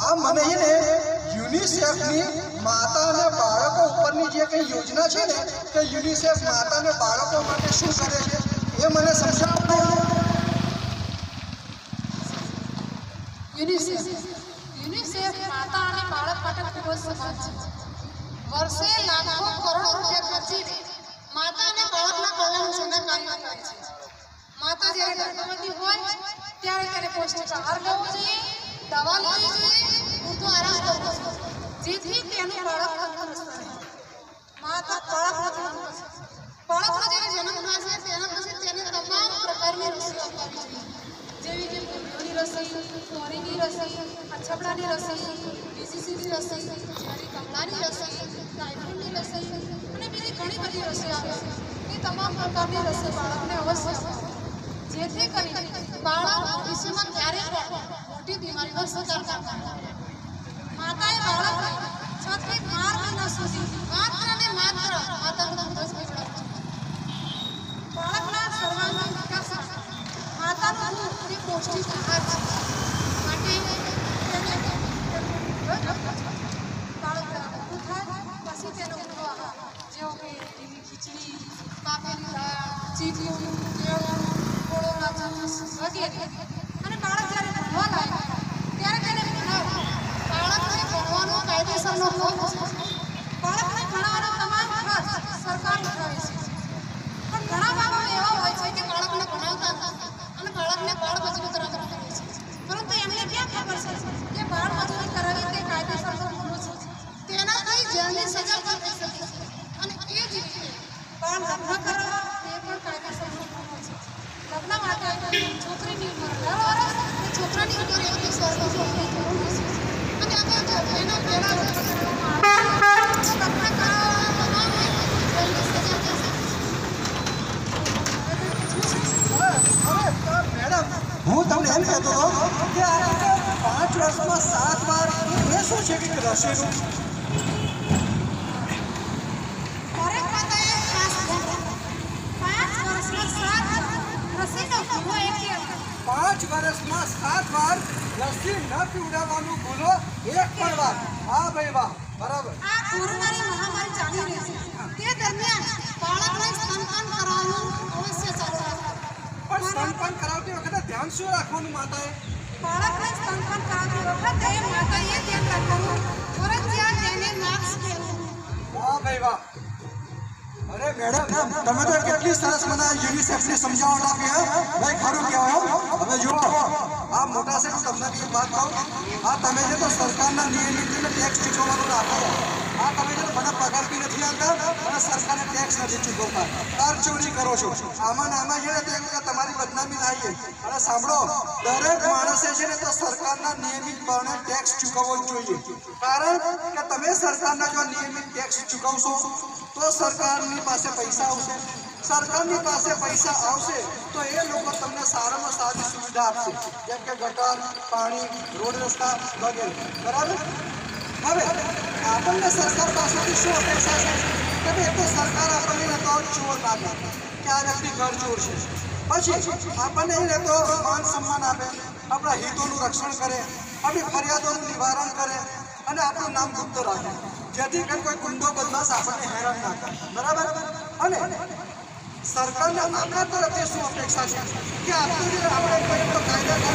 આ મને એને યુનિસેફની માતા અને બાળકો ઉપરની જે કંઈ યોજના છે ને કે યુનિસેફ માતા અને બાળકો માટે શું કરે છે એ મને સમજાવો. યુનિસેફ માતા અને બાળક માટે ખૂબ જ સમાજ છે. વર્ષે લાખો કરોડો રૂપિયા ખર્ચીને માતા અને બાળકના કલ્યાણ કાર્ય કરે છે. માતા જ્યારે ગર્ભવતી હોય ત્યારે તેને પૌષ્ટિક આહાર લેવો જોઈએ, દવા લેવી જોઈએ, પૂરતો આરામ કરવો જોઈએ, જેથી તેનું બાળક તંદુરસ્ત રહે. માતા બાળકનો જ્યારે જન્મ થાય છે તેના પછી તેને તમામ પ્રકારની રસીઓ આપવી જોઈએ, જેવી કે પોલિયોની રસી, મોરીની રસી, અછબડાની રસી, ડીસીસીની રસી, ઝેરી કમળાની રસી, ટાઇફોઇડની રસી અને બીજી ઘણી બધી રસી આવે છે. એ તમામ પ્રકારની રસી બાળકને અવશ્ય આપવી, જેથી કરીને બાળક ભવિષ્યમાં ક્યારેય પણ મોટી બીમારીનો શિકાર ન થાય. માતાએ બાળકને 6 થી 12 મહિના સુધી માત્ર અને માત્ર માતાનું દૂધ જ પીવડાવવું જોઈએ. બાળકના સર્વાંગી વિકાસ માતાનું દૂધ એ પૌષ્ટિક આહાર છે. માટે બાળક મોટું થાય પછી તેનો મોટો આહાર જેવો કે લીલી ખીચડી, બાફેલી દાળ, ચીકુ, કેળું, ગોળોના જૂસ વગેરે. અને બાળક જ્યારે ભણવા લાગે ત્યારે તેને ભણાવો. બાળકને ભણવાનો કાયદેસરનો હક છે. બાળકને ભણાવવાનો તમામ ખર્ચ સરકાર ઉઠાવે છે. પણ ઘણા બાબા એવા હોય છે કે બાળકને ભણાવતા નથી અને બાળકને બાળ મજૂરી કરાવતા હોય છે. પરંતુ એમને ક્યાં ખબર છે કે બાળ મજૂરી કરાવી તે કાયદેસરનો ગુનો છે. તેનાથી જેલની સજા પણ થઈ શકે છે. અને એ જ રીતે બાળ લગ્ન કરાવવા તે પણ કાયદેસરનો ગુનો છે. લગ્ન માટે છોકરીની ઉંમર 18 વર્ષ અને છોકરાની ઉંમર 21 વર્ષ હોવી જરૂરી છે. અને અગર જો એના પહેલા લગ્ન કરવામાં આવે તો લગ્ન કરાવવાના તમામ જેલની સજા થઈ શકે છે. મેડમ, હું તમને એમ કહેતો હતો કે આ 5 વર્ષમાં 7 વાર એ શું છે કે રસીનું? દરેક માતાએ ખાસ ધ્યાન રાખવું. 5 વર્ષમાં 7 રસીનો ગુનો એક છે. 5 વર્ષમાં 7 વાર રસી ન પીવડાવવાનો ગુનો એક પણ વાર. હા ભાઈ વાહ, બરાબર. આ કોરોનાની મહામારી ચાલી રહી છે તે દરમિયાન બાળકને સ્તનપાન કરાવવાનું અવશ્ય ચાલુ રાખવું. પણ સ્તનપાન કરાવતી વખતે ધ્યાન શું રાખવાનું માતાએ? બાળકને સ્તનપાન કરાવતી વખતે માતાએ ધ્યાન રાખવાનું ફરજિયાત તેને માસ્ક પહેરવું. વાહ ભાઈ વાહ. અરે મેડમ, તમે તો કેટલી સરસ મને યુનિસેફની સમજાવટ આપી. ભાઈ ખરું કહેવાય. હવે જુઓ, આ મોટા છે તમને એક વાત કહું. આ તમે જે તો સરકારના નિયમિત ટેક્સ ચૂકવવાનું રાખો, આ તમે જે મને પગાર બી નથી આવતા અને સરકારને ટેક્સ નથી ચૂકવતા, કર ચોરી કરો છો. આમાં ને આમાં છે ને તો તમારી બદનામી થાય છે. અને સાંભળો, દરેક માણસે છે ને તો સરકારના નિયમિતપણે ટેક્સ ચૂકવવો જ જોઈએ. કારણ કે તમે સરકારના જો નિયમિત ટેક્સ ચૂકવશો તો સરકારની પાસે પૈસા આવશે. સરકારની પાસે પૈસા આવશે તો એ લોકો તમને સારામાં સારી સુવિધા આપશે, જેમ કે ગટર, પાણી, રોડ રસ્તા વગેરે. બરાબર. હવે આપણને સરકાર પાસેથી શું અપેક્ષા છે કે ભાઈ તો સરકાર આપણને તો ચોર લાગે કે આ વ્યક્તિ ઘર ચોર છે. પછી આપણને એને તો માન સન્માન આપે, આપણા હિતોનું રક્ષણ કરે, આપણી ફરિયાદોનું નિવારણ કરે અને આપણું નામ ગુપ્ત રાખે, જેથી કરીને કોઈ ગુંડો બદમાશ આપણને હેરાન ના કરે. બરાબર. અને સરકારને આપણા તરફથી શું અપેક્ષા છે કે આપણું જે આપણે કહીએ તો કાયદા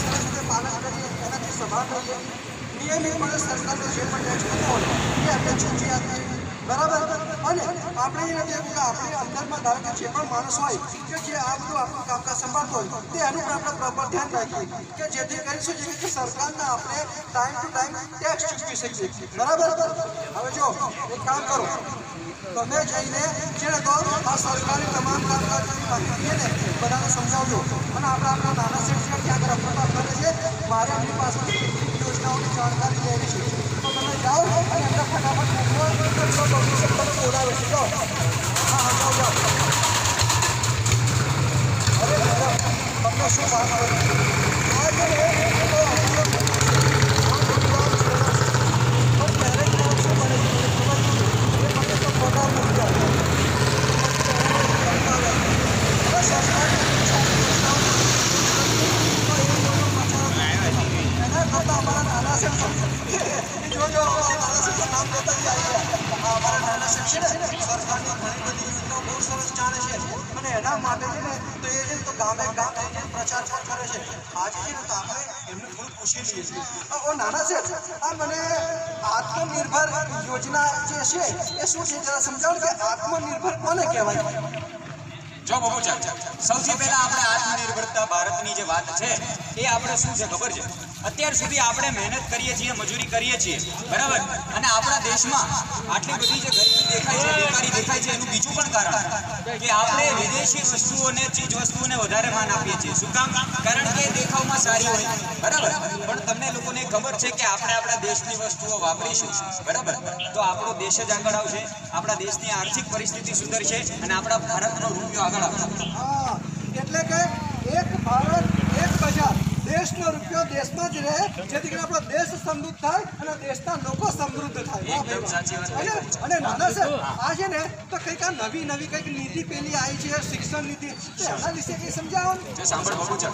સરસ રીતે પાલન કરીએ, એનાથી સંભાળ કરીએ, નિયમિતપણે સરકારનો જે પણ ટેક્સ થતો હોય એ આપણે ચૂકવી આપીએ. બરાબર. અને આપણે એને જેવું કે આપણી અંદરમાં ધારો કે જે પણ માણસ હોય કે જે આ બધું આપણું કામકાજ સંભાળતો હોય તે એનું આપણે પ્રોપર ધ્યાન રાખીએ કે જેથી કરી શું છે કે સરકારને આપણે ટાઈમ ટુ ટાઈમ ટેક્સ ચૂકવી શકીએ. બરાબર. હવે જો એક કામ કરો, તમે જઈને છે ને તો આ સરકારી તમામ કામકાજની માહિતી ને બધાને સમજાવજો. અને આપણા નાના શિક્ષક ક્યાં રખડતા ફરે છે, મારે એમની પાસેથી કેટલીક યોજનાઓની જાણકારી લેવી છે. તો તમે જાઓ અને એમને ફટાફટ તમે બોલાવે છે. જાઓ. હા જાઓ જાઓ. અરે તમને શું વાત કરું, આ જે તો અમારા નાના નાના સાહેબ જો નાના સાહેબ નામ લેતા જ આવી ગયા. અમારા નાના સાહેબ છે ને સરકારની ઘણી બધી યોજનાઓ બહુ સરસ જાણે છે અને એના માટે છે ને તો એ છે તો ગામે ગામ જઈને પ્રચાર પણ કરે છે. આજે છે ને તો આપણે એમને થોડું પૂછી લઈએ છીએ. ઓ નાના સાહેબ આ મને આત્મનિર્ભર યોજના જે છે એ શું છે જરા સમજાવો કે આત્મનિર્ભર કોને કહેવાય? જો બાબુચા, સૌથી પહેલા આપણે આત્મનિર્ભરતા ભારતની જે વાત છે એ આપણે શું છે ખબર છે? અત્યાર સુધી આપણે મહેનત કરીએ છીએ, મજૂરી કરીએ છીએ, બરાબર, અને આપણા દેશમાં આટલી બધી જે ગરીબી દેખાય છે, બેકારી દેખાય છે, એનું બીજું પણ કારણ કે આપણે વિદેશી વસ્તુઓને, ચીજ વસ્તુઓને વધારે માન આપીએ છીએ. શું કામ? કારણ કે દેખાવમાં સારી હોય, બરાબર, પણ તમને લોકોને ખબર છે કે આપણે આપણા દેશની વસ્તુઓ વાપરીશું, બરાબર, તો આપણો દેશ જ આગળ આવશે, આપણા દેશની આર્થિક પરિસ્થિતિ સુધરશે અને આપણા ભારતનો રૂપિયો આગળ આવશે. હા, એટલે કે એક ભારત એક બજાર, દેશનો રૂપિયો દેશમાં જ રહે, જેથી કરીને આપણો દેશ સમૃદ્ધ થાય અને દેશના લોકો સમૃદ્ધ થાય. એકદમ સાચી વાત. અને નાના સાહેબ આ છે ને તો કંઈક આ નવી કંઈક નીતિ પેલી આવી છે, શિક્ષણ નીતિ, તો એના વિશે કંઈ સમજાવો ને. જો સાંભળ બાબુચા,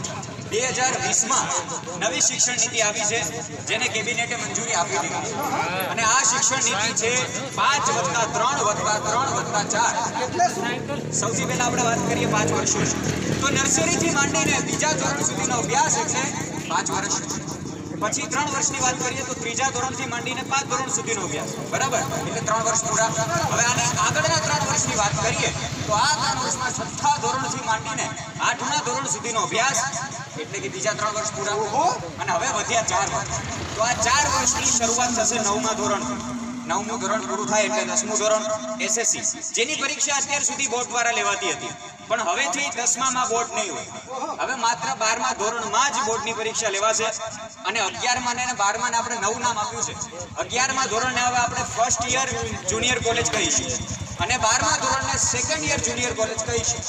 2020માં નવી શિક્ષણ નીતિ આવી છે જેને કેબિનેટે મંજૂરી આપી દીધી અને આ શિક્ષણ નીતિ છે 5+3+3+4. એટલે શું? સૌથી પહેલા આપણે વાત કરીએ 5 વર્ષોની, તો નર્સરીથી માંડીને બીજા ધોરણ સુધીનો અભ્યાસ એટલે 5 વર્ષ. પછી 3 વર્ષની વાત કરીએ તો ત્રીજા ધોરણથી માંડીને 5 ધોરણ સુધીનો અભ્યાસ, બરાબર, એટલે 3 વર્ષ પૂરા. હવે આને આગળના 3 વર્ષની વાત કરીએ તો આ 3 વર્ષમાં 6થા ધોરણથી માંડીને 8મા ધોરણ સુધીનો અભ્યાસ એટલે કે બીજા 3 વર્ષ પૂરા. અને હવે વધ્યા 4 વર્ષ, તો આ 4 વર્ષની શરૂઆત થશે 9મા ધોરણથી. 9મું ધોરણ પૂરું થાય એટલે 10મું ધોરણ SSC, જેની પરીક્ષા અત્યાર સુધી બોર્ડ દ્વારા લેવાતી હતી, પણ હવેથી 10મામાં બોર્ડ નહીં હોય. હવે માત્ર 12મા ધોરણમાં જ બોર્ડની પરીક્ષા લેવાશે અને 11મા અને 12માને આપણે નવું નામ આપ્યું છે. 11મા ધોરણને હવે આપણે ફર્સ્ટ યર જુનિયર કોલેજ કહીશું અને 12મા ધોરણને સેકન્ડ યર જુનિયર કોલેજ કહીશું.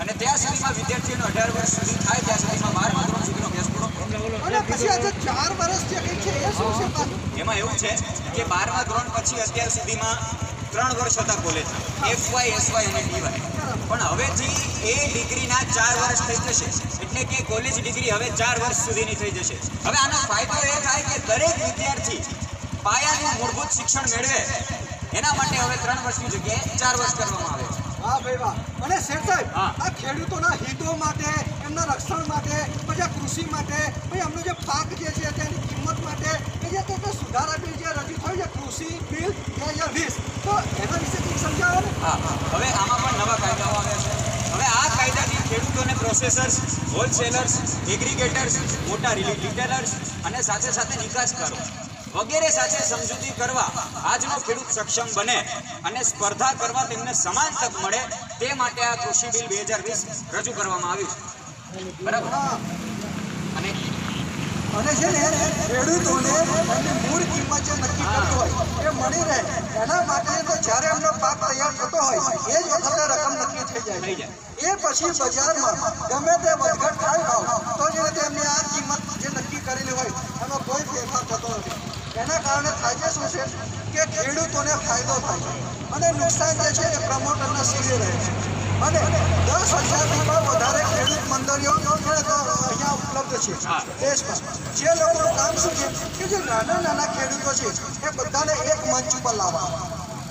અને ત્યાં સુધીમાં વિદ્યાર્થીઓને 18 વર્ષ સુધી થાય ત્યાં સુધીમાં 12મા ધોરણ સુધીનો અભ્યાસ પૂરો. અને પછી આ જે 4 વર્ષ જે કંઈ છે એ શું છે પાછું? એમાં એવું છે કે 12મા ધોરણ પછી અત્યાર સુધીમાં 3 વર્ષ હતા કોલેજ, FY, SY અને DY, પણ હવેથી એ ડિગ્રીના 4 વર્ષ થઈ જશે, એટલે કે કોલેજ ડિગ્રી હવે 4 વર્ષ સુધીની થઈ જશે. હવે આનો ફાયદો એ થાય કે દરેક વિદ્યાર્થી પાયાનું મૂળભૂત શિક્ષણ મેળવે, એના માટે હવે 3 વર્ષની જગ્યાએ 4 વર્ષ કરવામાં આવે છે. વાહ ભાઈ વાહ. અને શેઠ સાહેબ હા. આ ખેડૂતોના હિતો માટે, એમના રક્ષણ માટે, પછી આ કૃષિ માટે, પછી એમનો જે પાક જે છે તેની કિંમત માટે એ જે તે સુધારા બિલ જે રજૂ થયું છે, કૃષિ બિલ 2020, તો એના વિશે કંઈક સમજાવો ને. હા, હવે આમાં પણ નવા કાયદાઓ આવ્યા છે. હવે આ કાયદાથી ખેડૂતોને પ્રોસેસર્સ, હોલસેલર્સ, એગ્રીગેટર્સ, મોટા રિટેલર્સ અને સાથે સાથે નિકાસકારો વગેરે સાથે સમજૂતી કરવા આજનો ખેડૂત સક્ષમ બને અને સ્પર્ધા કરવા તેમને સમાન તક મળે, તે માટે આ કૃષિ બિલ 2020 રજૂ કરવામાં આવ્યું છે, બરાબર. હા. અને અને છે ને ખેડૂતોને એમની મૂળ કિંમત જે નક્કી કરી હોય એ મળી રહે, એના માટે તો જ્યારે એમનો પાક તૈયાર થતો હોય એ જ વખતે રકમ નક્કી થઈ જાય. એ પછી બજારમાં ગમે તે વધઘટ થાય ભાવ તો જે રીતે એમની આ કિંમત જે નક્કી કરેલી હોય એમાં કોઈ ફેરફાર થતો નથી. એના કારણે થાય છે શું છે કે ખેડૂતોને ફાયદો થાય છે અને નુકસાન જે છે એ પ્રમોટરના સિરે રહે છે. અને 10,000થી પણ વધારે ખેડૂત મંડળીઓ અહીંયા ઉપલબ્ધ છે દેશમાં. જે લોકોનું કામ શું છે કે જે નાના ખેડૂતો છે એ બધાને એક મંચ ઉપર લાવવા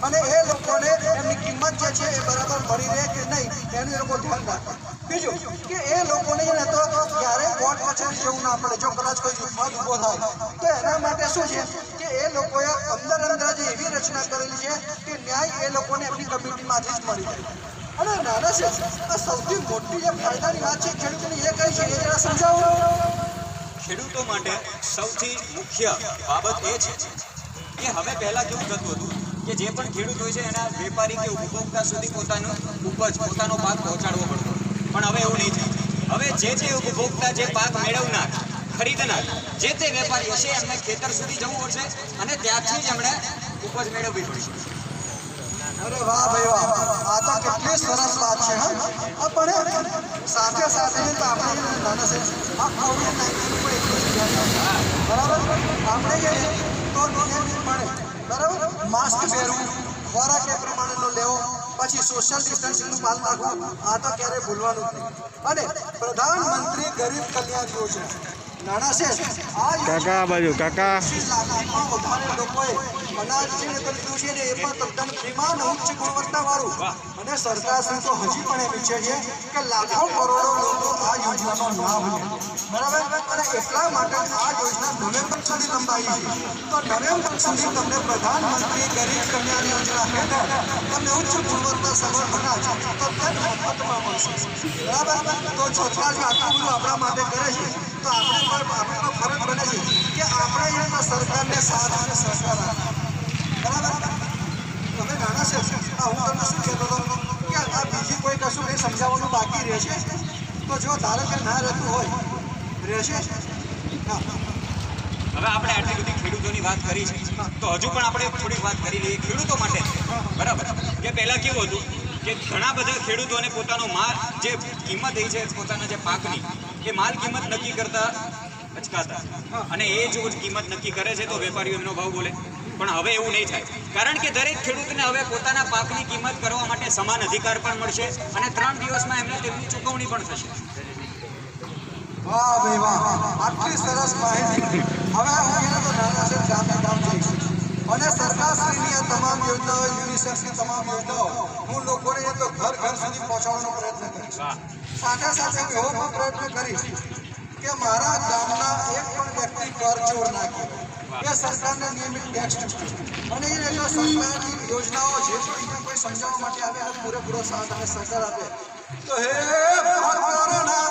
અને એ લોકોને એમની કિંમત જે છે એ બરાબર મળી રહે કે નહીં એનું એ લોકો ધ્યાન રાખે. બીજું કે એ લોકોને ને તો ક્યારેય કોર્ટ કચેરી જવું ના પડે. જો કદાચ કોઈ વિવાદ ઊભો થાય તો એના માટે શું છે કે એ લોકોએ અંદર જે એવી રચના કરેલી છે કે ન્યાય એ લોકોને એમની કમિટીમાંથી જ મળી જાય. અને નાના છે આ સૌથી મોટી જે ફાયદાની વાત છે ખેડૂતોની એ કઈ છે એ જરા સમજાવો. ખેડૂતો માટે સૌથી મુખ્ય બાબત એ છે કે હવે પહેલા કેવું થતું હતું કે જે પણ ખેડૂત હોય છે એના વેપારી કે ઉપભોક્તા સુધી પોતાનો પાક પહોંચાડવો પડતો, પણ હવે એવું નહીં થાય. હવે જે તે ઉપભોક્તા, જે પાક મેળવનાર, ખરીદનાર જે તે વેપારી હશે એમને ખેતર સુધી જવું પડશે અને ત્યાંથી જ એમણે ઉપજ મેળવવી પડશે. અરે વાહ ભાઈ વાહ, આ તો કેટલી સરસ વાત છે. હા, પણ સાથે સાથે તો આપણે નાના છે આ COVID-19 ઉપર એટલું જ ધ્યાન રાખવું, બરાબર. આપણે જે તો નિયમિતપણે બરાબર માસ્ક પહેરવું, ખોરાક એ પ્રમાણેનો લેવો, પછી સોશિયલ ડિસ્ટન્સિંગનું પાલન રાખવું, આ તો ક્યારેય ભૂલવાનું જ નહીં. અને પ્રધાનમંત્રી ગરીબ કલ્યાણ યોજના નાના શેઠ, આ કાકા આ બાજુ કાકા 80 લાખમાં વધારે લોકોએ અનાજ છે ને તો લીધું છે ને એ પણ તદ્દન ફ્રીમાં અને ઉચ્ચ ગુણવત્તાવાળું. અને સરકારશ્રી તો હજી પણ એમ ઈચ્છે છે કે લાખો કરોડો લોકો આ યોજનાનો લાભ લે. બરાબર? અને એટલા માટે આ યોજના નવેમ્બર સુધી લંબાવી છે. તો નવેમ્બર સુધી તમને પ્રધાનમંત્રી ગરીબ કલ્યાણ યોજના હેઠળ તમને ઉચ્ચ ગુણવત્તા સભર અનાજ તદ્દન મફતમાં મળશે. બરાબર? તો સરકાર જે આટલું બધું આપણા માટે કરે છે તો આપણે પણ આપણો ફરજ બને છે કે આપણે એમના સરકારને સાથ અને સહકાર આપીએ. બરાબર? તમે નાના છે હું તમને શું કહેતો હતો કે આ બીજી કોઈ કશું કંઈ સમજાવવાનું બાકી રહેશે તો જો ધારો કે ના રહેતું હોય રહેશે. હા, હવે આપણે આટલી બધી ખેડૂતોની વાત કરી છે તો હજુ પણ આપણે થોડીક વાત કરી લઈએ ખેડૂતો માટે. બરાબર? કે પહેલા કેવું હતું કે ઘણા બધા ખેડૂતોને પોતાનો માલ જે કિંમત થઈ છે પોતાના જે પાકની એ માલ કિંમત નક્કી કરતા અચકાતા, અને એ જો કિંમત નક્કી કરે છે તો વેપારીઓ એમનો ભાવ બોલે. પણ હવે એવું નહીં થાય, કારણ કે દરેક ખેડૂતને હવે પોતાના પાકની કિંમત કરવા માટે સમાન અધિકાર પણ મળશે અને 3 દિવસમાં એમને તેમની ચૂકવણી પણ થશે. વાહ ભાઈ વાહ, આટલી સરસ માહિતી. હવે હું એને તો નાના છે ગામે ગામ જઈશ અને સરકારશ્રીની આ તમામ યોજનાઓ, યુનિસેફની તમામ યોજનાઓ હું લોકોને એ તો ઘર ઘર સુધી પહોંચાડવાનો પ્રયત્ન કરીશ. સાથે સાથે હું એવો પણ પ્રયત્ન કરીશ કે મારા ગામના એક પણ વ્યક્તિ કર ચોર ના કરે, એ સરકારને નિયમિત ટેક્સ ચૂકવે અને એ જો સરકારની યોજનાઓ જે પણ કોઈ સમજાવવા માટે આવે પૂરેપૂરો સાથ અને સહકાર આપે તો હે ભક્તોના